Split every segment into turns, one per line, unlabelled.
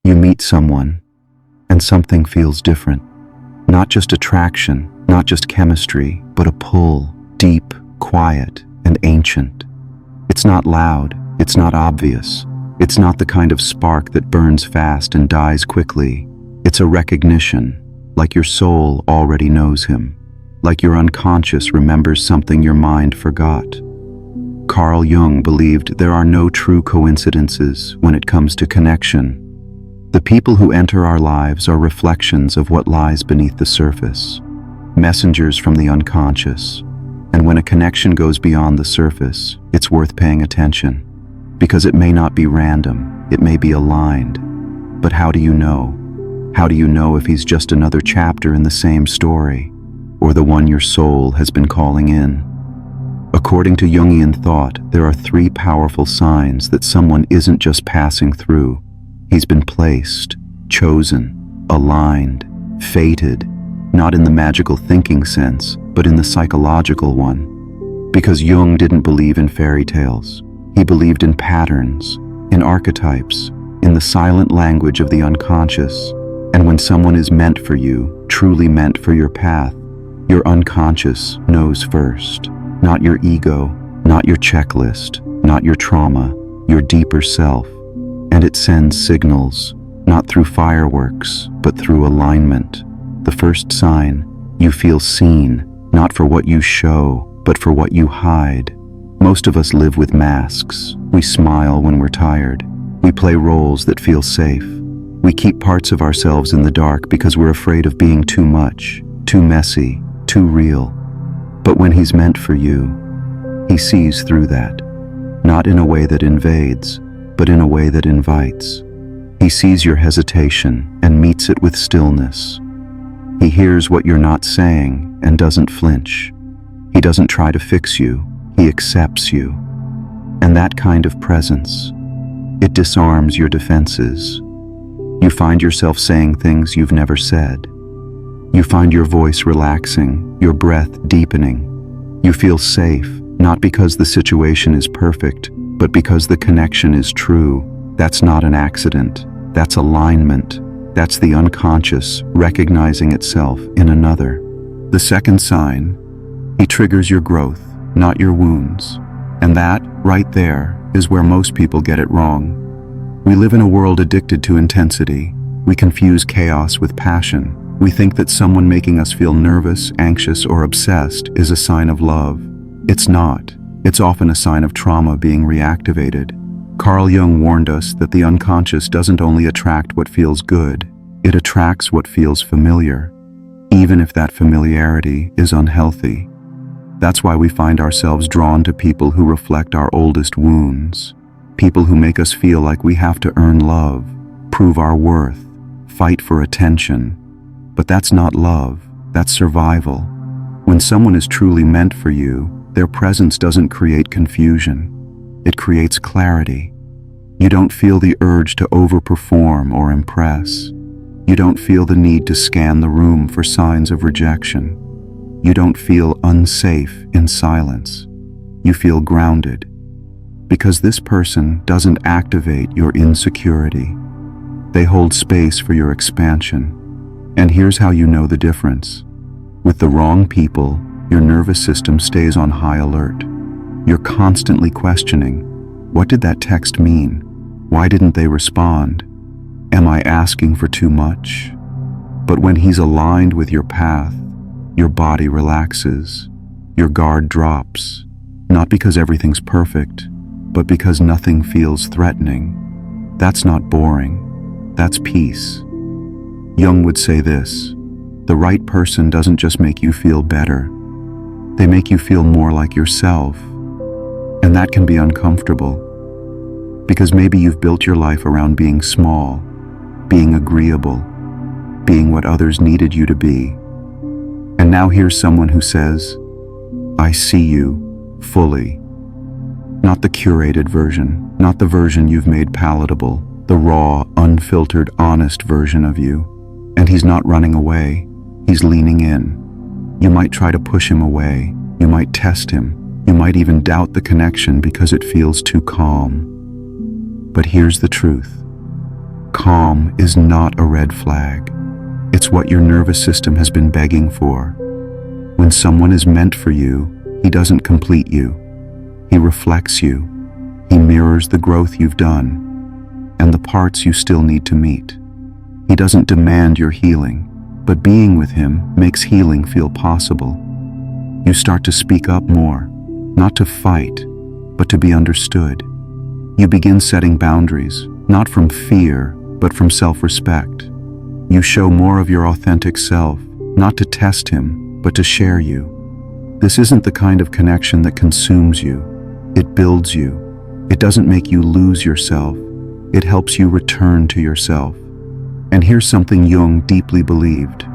You meet someone, and something feels different. Not just attraction, not just chemistry, but a pull, deep, quiet, and ancient. It's not loud, it's not obvious. It's not the kind of spark that burns fast and dies quickly. It's a recognition, like your soul already knows him, like your unconscious remembers something your mind forgot. Carl Jung believed there are no true coincidences when it comes to connection. The people who enter our lives are reflections of what lies beneath the surface, messengers from the unconscious. And when a connection goes beyond the surface, it's worth paying attention, because it may not be random, it may be aligned. But how do you know? How do you know if he's just another chapter in the same story, or the one your soul has been calling in? According to Jungian thought, there are 3 powerful signs that someone isn't just passing through. He's been placed, chosen, aligned, fated, not in the magical thinking sense, but in the psychological one. Because Jung didn't believe in fairy tales. He believed in patterns, in archetypes, in the silent language of the unconscious. And when someone is meant for you, truly meant for your path, your unconscious knows first. Not your ego, not your checklist, not your trauma, your deeper self. And it sends signals, not through fireworks, but through alignment. The first sign, you feel seen, not for what you show, but for what you hide. Most of us live with masks. We smile when we're tired. We play roles that feel safe. We keep parts of ourselves in the dark because we're afraid of being too much, too messy, too real. But when he's meant for you, he sees through that, not in a way that invades, but in a way that invites. He sees your hesitation and meets it with stillness. He hears what you're not saying and doesn't flinch. He doesn't try to fix you, he accepts you. And that kind of presence, it disarms your defenses. You find yourself saying things you've never said. You find your voice relaxing, your breath deepening. You feel safe, not because the situation is perfect, but because the connection is true. That's not an accident. That's alignment. That's the unconscious recognizing itself in another. The second sign, he triggers your growth, not your wounds. And that, right there, is where most people get it wrong. We live in a world addicted to intensity. We confuse chaos with passion. We think that someone making us feel nervous, anxious, or obsessed is a sign of love. It's not. It's often a sign of trauma being reactivated. Carl Jung warned us that the unconscious doesn't only attract what feels good, it attracts what feels familiar, even if that familiarity is unhealthy. That's why we find ourselves drawn to people who reflect our oldest wounds, people who make us feel like we have to earn love, prove our worth, fight for attention. But that's not love, that's survival. When someone is truly meant for you, their presence doesn't create confusion. It creates clarity. You don't feel the urge to overperform or impress. You don't feel the need to scan the room for signs of rejection. You don't feel unsafe in silence. You feel grounded. Because this person doesn't activate your insecurity. They hold space for your expansion. And here's how you know the difference. With the wrong people, your nervous system stays on high alert. You're constantly questioning, what did that text mean? Why didn't they respond? Am I asking for too much? But when he's aligned with your path, your body relaxes, your guard drops, not because everything's perfect, but because nothing feels threatening. That's not boring, that's peace. Jung would say this, the right person doesn't just make you feel better, they make you feel more like yourself. And that can be uncomfortable, because maybe you've built your life around being small, being agreeable, being what others needed you to be. And now here's someone who says, I see you fully. Not the curated version, not the version you've made palatable, the raw, unfiltered, honest version of you. And he's not running away, he's leaning in. You might try to push him away, you might test him, you might even doubt the connection because it feels too calm. But here's the truth. calm is not a red flag. It's what your nervous system has been begging for. When someone is meant for you, he doesn't complete you. He reflects you. He mirrors the growth you've done and the parts you still need to meet. He doesn't demand your healing, but being with him makes healing feel possible. You start to speak up more, not to fight, but to be understood. You begin setting boundaries, not from fear, but from self-respect. You show more of your authentic self, not to test him, but to share you. This isn't the kind of connection that consumes you. It builds you. It doesn't make you lose yourself. It helps you return to yourself. And here's something Jung deeply believed.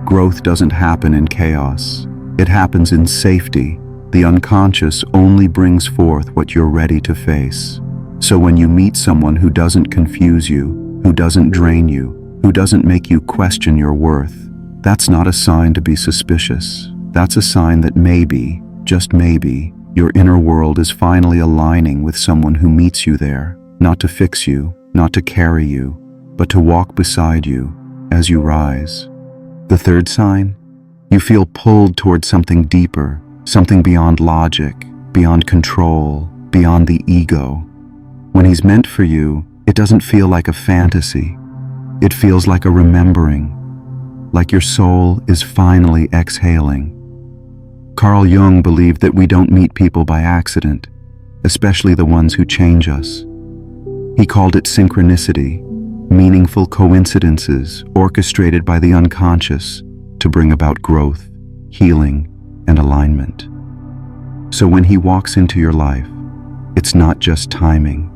Growth doesn't happen in chaos. It happens in safety. The unconscious only brings forth what you're ready to face. So when you meet someone who doesn't confuse you, who doesn't drain you, who doesn't make you question your worth, that's not a sign to be suspicious. That's a sign that maybe, just maybe, your inner world is finally aligning with someone who meets you there, not to fix you, not to carry you, but to walk beside you as you rise. The third sign? You feel pulled toward something deeper, something beyond logic, beyond control, beyond the ego. When he's meant for you, it doesn't feel like a fantasy. It feels like a remembering, like your soul is finally exhaling. Carl Jung believed that we don't meet people by accident, especially the ones who change us. He called it synchronicity, meaningful coincidences orchestrated by the unconscious to bring about growth, healing, and alignment. So when he walks into your life, it's not just timing,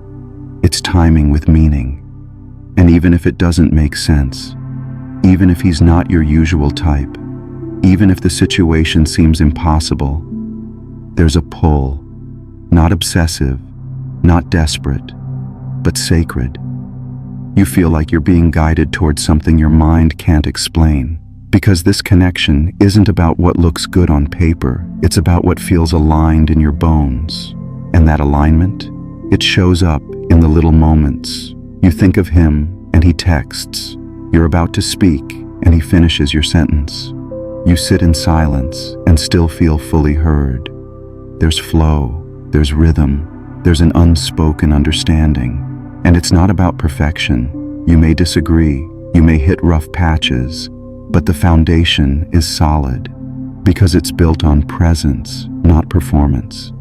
it's timing with meaning. And even if it doesn't make sense, even if he's not your usual type, even if the situation seems impossible, there's a pull, not obsessive, not desperate, but sacred. You feel like you're being guided towards something your mind can't explain, because this connection isn't about what looks good on paper, it's about what feels aligned in your bones. And that alignment, it shows up in the little moments. You think of him and he texts. You're about to speak and he finishes your sentence. You sit in silence and still feel fully heard. There's flow, there's rhythm, there's an unspoken understanding. And it's not about perfection. You may disagree, you may hit rough patches, but the foundation is solid because it's built on presence, not performance.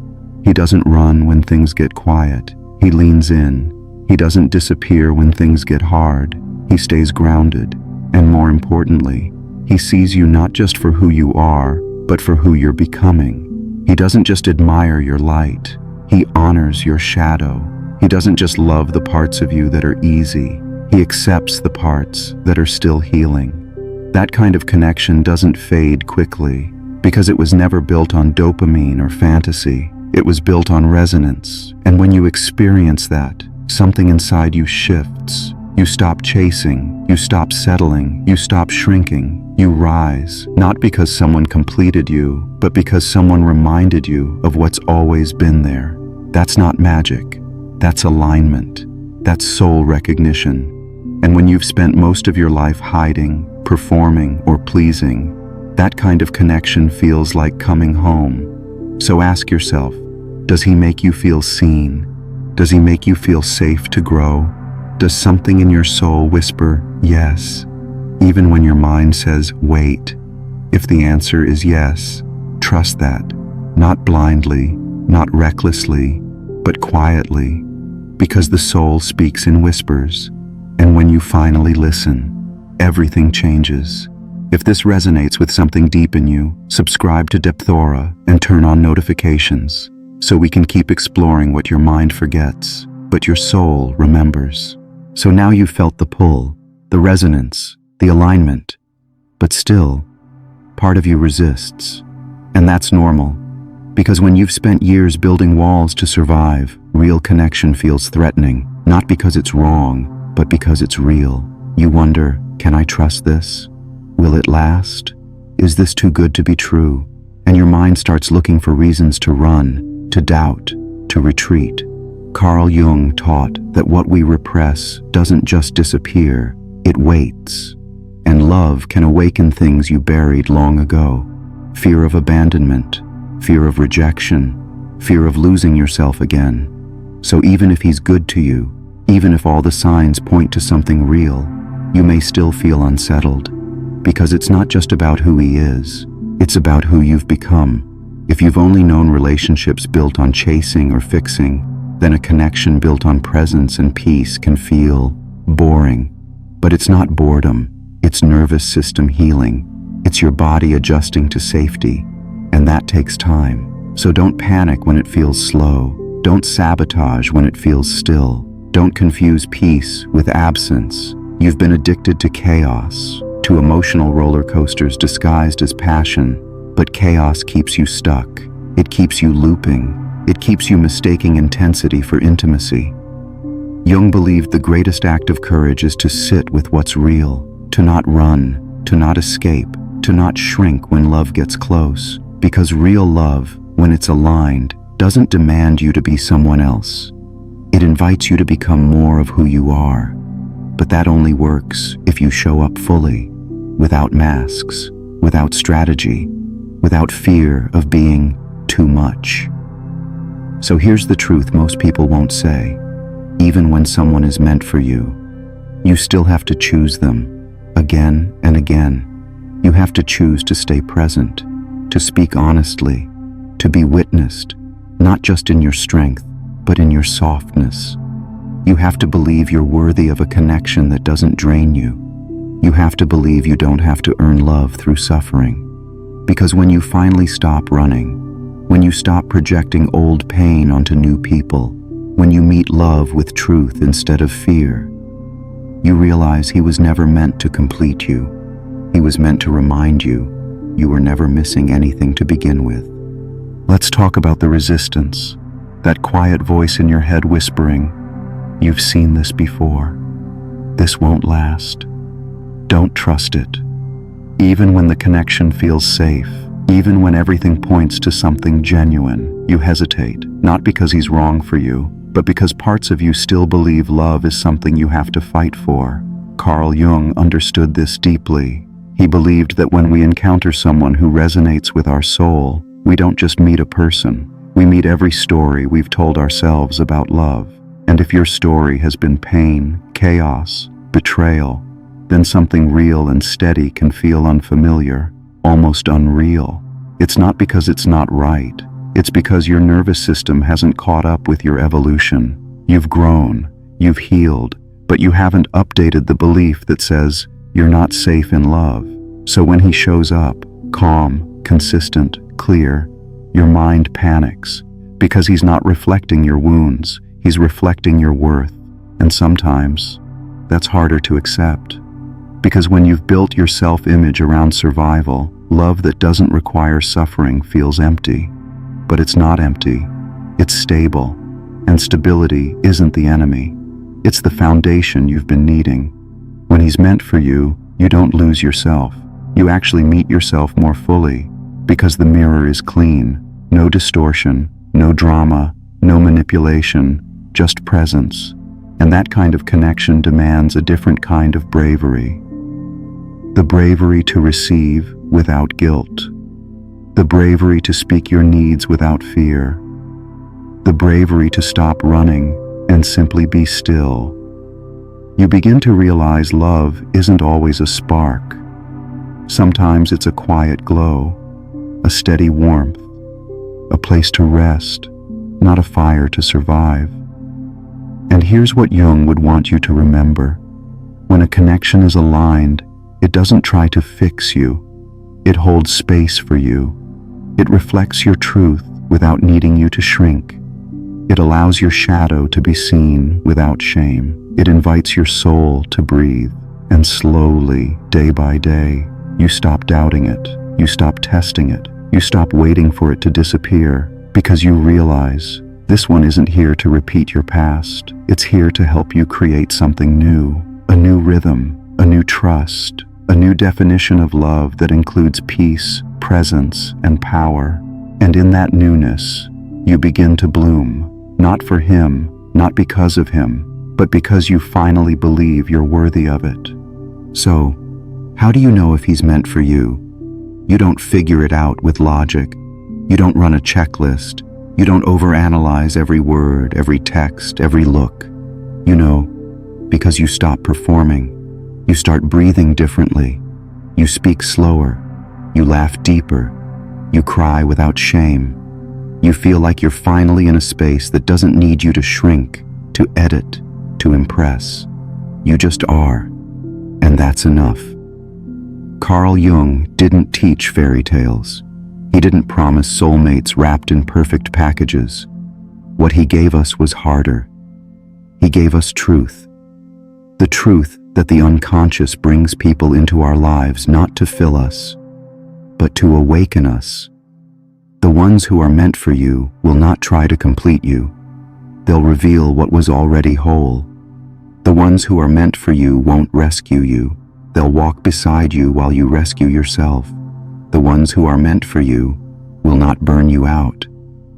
He doesn't run when things get quiet. He leans in. He doesn't disappear when things get hard. He stays grounded. And more importantly, he sees you not just for who you are, but for who you're becoming. He doesn't just admire your light. He honors your shadow. He doesn't just love the parts of you that are easy. He accepts the parts that are still healing. That kind of connection doesn't fade quickly because it was never built on dopamine or fantasy. It was built on resonance. And when you experience that, something inside you shifts. You stop chasing, you stop settling, you stop shrinking, you rise, not because someone completed you, but because someone reminded you of what's always been there. That's not magic. That's alignment. That's soul recognition. And when you've spent most of your life hiding, performing, or pleasing, that kind of connection feels like coming home. So ask yourself, does he make you feel seen? Does he make you feel safe to grow? Does something in your soul whisper, yes, even when your mind says, wait? If the answer is yes, trust that, not blindly, not recklessly, but quietly, because the soul speaks in whispers, and when you finally listen, everything changes. If this resonates with something deep in you, subscribe to Depthora and turn on notifications so we can keep exploring what your mind forgets, but your soul remembers. So now you've felt the pull, the resonance, the alignment, but still, part of you resists. And that's normal, because when you've spent years building walls to survive, real connection feels threatening, not because it's wrong, but because it's real. You wonder, can I trust this? Will it last? Is this too good to be true? And your mind starts looking for reasons to run, to doubt, to retreat. Carl Jung taught that what we repress doesn't just disappear, it waits. And love can awaken things you buried long ago. Fear of abandonment, fear of rejection, fear of losing yourself again. So even if he's good to you, even if all the signs point to something real, you may still feel unsettled. Because it's not just about who he is, it's about who you've become. If you've only known relationships built on chasing or fixing, then a connection built on presence and peace can feel boring. But it's not boredom, it's nervous system healing. It's your body adjusting to safety, and that takes time. So don't panic when it feels slow. Don't sabotage when it feels still. Don't confuse peace with absence. You've been addicted to chaos, to emotional roller coasters disguised as passion, but chaos keeps you stuck. It keeps you looping. It keeps you mistaking intensity for intimacy. Jung believed the greatest act of courage is to sit with what's real, to not run, to not escape, to not shrink when love gets close. Because real love, when it's aligned, doesn't demand you to be someone else. It invites you to become more of who you are. But that only works if you show up fully, without masks, without strategy, without fear of being too much. So here's the truth most people won't say. Even when someone is meant for you, you still have to choose them, again and again. You have to choose to stay present, to speak honestly, to be witnessed, not just in your strength, but in your softness. You have to believe you're worthy of a connection that doesn't drain you. You have to believe you don't have to earn love through suffering. Because when you finally stop running, when you stop projecting old pain onto new people, when you meet love with truth instead of fear, you realize he was never meant to complete you. He was meant to remind you you were never missing anything to begin with. Let's talk about the resistance, that quiet voice in your head whispering, "You've seen this before. This won't last." Don't trust it. Even when the connection feels safe, even when everything points to something genuine, you hesitate, not because he's wrong for you, but because parts of you still believe love is something you have to fight for. Carl Jung understood this deeply. He believed that when we encounter someone who resonates with our soul, we don't just meet a person, we meet every story we've told ourselves about love. And if your story has been pain, chaos, betrayal, then something real and steady can feel unfamiliar, almost unreal. It's not because it's not right. It's because your nervous system hasn't caught up with your evolution. You've grown, you've healed, but you haven't updated the belief that says you're not safe in love. So when he shows up, calm, consistent, clear, your mind panics because he's not reflecting your wounds, he's reflecting your worth. And sometimes that's harder to accept. Because when you've built your self-image around survival, love that doesn't require suffering feels empty. But it's not empty, it's stable. And stability isn't the enemy. It's the foundation you've been needing. When he's meant for you, you don't lose yourself. You actually meet yourself more fully, because the mirror is clean. No distortion, no drama, no manipulation, just presence. And that kind of connection demands a different kind of bravery. The bravery to receive without guilt. The bravery to speak your needs without fear. The bravery to stop running and simply be still. You begin to realize love isn't always a spark. Sometimes it's a quiet glow, a steady warmth, a place to rest, not a fire to survive. And here's what Jung would want you to remember. When a connection is aligned, it doesn't try to fix you. It holds space for you. It reflects your truth without needing you to shrink. It allows your shadow to be seen without shame. It invites your soul to breathe. And slowly, day by day, you stop doubting it. You stop testing it. You stop waiting for it to disappear, because you realize this one isn't here to repeat your past. It's here to help you create something new, a new rhythm, a new trust, a new definition of love that includes peace, presence, and power. And in that newness, you begin to bloom, not for him, not because of him, but because you finally believe you're worthy of it. So, how do you know if he's meant for you? You don't figure it out with logic. You don't run a checklist. You don't overanalyze every word, every text, every look. You know, because you stop performing. You start breathing differently. You speak slower. You laugh deeper. You cry without shame. You feel like you're finally in a space that doesn't need you to shrink, to edit, to impress. You just are, and that's enough. Carl Jung didn't teach fairy tales. He didn't promise soulmates wrapped in perfect packages. What he gave us was harder. He gave us truth. The truth that the unconscious brings people into our lives not to fill us, but to awaken us. The ones who are meant for you will not try to complete you. They'll reveal what was already whole. The ones who are meant for you won't rescue you. They'll walk beside you while you rescue yourself. The ones who are meant for you will not burn you out.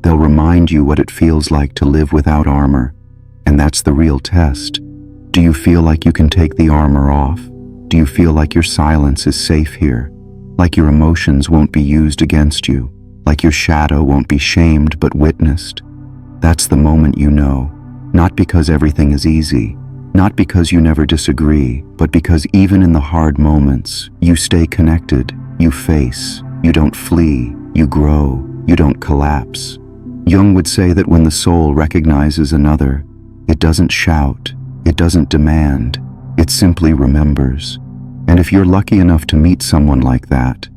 They'll remind you what it feels like to live without armor. And that's the real test. Do you feel like you can take the armor off? Do you feel like your silence is safe here? Like your emotions won't be used against you? Like your shadow won't be shamed but witnessed? That's the moment you know. Not because everything is easy. Not because you never disagree, but because even in the hard moments, you stay connected, you face, you don't flee, you grow, you don't collapse. Jung would say that when the soul recognizes another, it doesn't shout, it doesn't demand, it simply remembers. And if you're lucky enough to meet someone like that,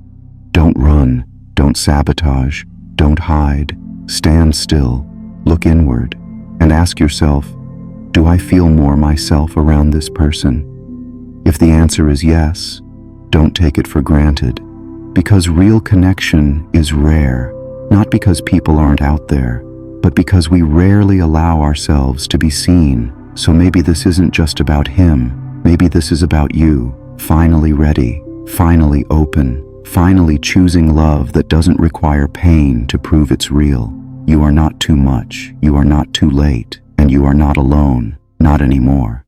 don't run, don't sabotage, don't hide, stand still, look inward, and ask yourself, do I feel more myself around this person? If the answer is yes, don't take it for granted, because real connection is rare, not because people aren't out there, but because we rarely allow ourselves to be seen. So maybe this isn't just about him, maybe this is about you, finally ready, finally open, finally choosing love that doesn't require pain to prove it's real. You are not too much, you are not too late, and you are not alone, not anymore.